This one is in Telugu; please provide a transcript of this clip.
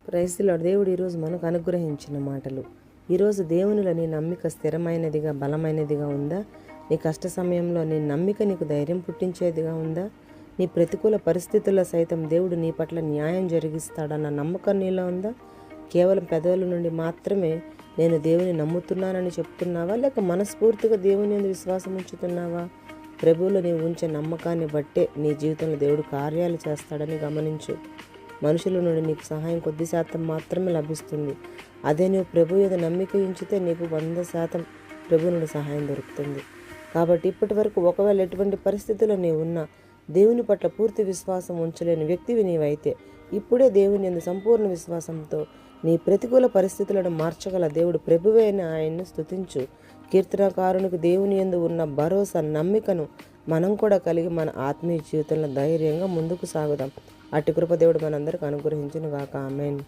Praise the lord. దేవుడు ఈరోజు మనకు అనుగ్రహించిన మాటలు. ఈరోజు దేవునిలో నీ నమ్మిక స్థిరమైనదిగా బలమైనదిగా ఉందా? నీ కష్ట సమయంలో నీ నమ్మిక నీకు ధైర్యం పుట్టించేదిగా ఉందా? నీ ప్రతికూల పరిస్థితుల్లో సైతం దేవుడు నీ పట్ల న్యాయం జరిగిస్తాడన్న నమ్మకం నీలో ఉందా? కేవలం పెదవుల నుండి మాత్రమే నేను దేవుని నమ్ముతున్నానని చెప్తున్నావా, లేక మనస్ఫూర్తిగా దేవుని యందు విశ్వాసం ఉంచుతున్నావా? ప్రభువులో నీవు ఉంచే నమ్మకాన్ని బట్టే నీ జీవితంలో దేవుడు కార్యాలు చేస్తాడని గమనించు. మనుషుల నుండి నీకు సహాయం కొద్ది శాతం మాత్రమే లభిస్తుంది. అదే నువ్వు ప్రభు మీద నమ్మిక ఉంచితే నీకు 100% ప్రభు నుండి సహాయం దొరుకుతుంది. కాబట్టి ఇప్పటి వరకు ఒకవేళ ఎటువంటి పరిస్థితుల్లో నీవు ఉన్నా దేవుని పట్ల పూర్తి విశ్వాసం ఉంచలేని వ్యక్తివి నీవైతే ఇప్పుడే దేవుని యందు సంపూర్ణ విశ్వాసంతో నీ ప్రతికూల పరిస్థితులను మార్చగల దేవుడు ప్రభువే అని ఆయన్ను స్తుతించు. కీర్తనకారునికి దేవుని యందు ఉన్న భరోసా నమ్మికను మనం కూడా కలిగి మన ఆత్మీయ జీవితంలో ధైర్యంగా ముందుకు సాగుదాం. అట్టి కృప దేవుడు మనందరికీ అనుగ్రహించును గాక. ఆమేన్.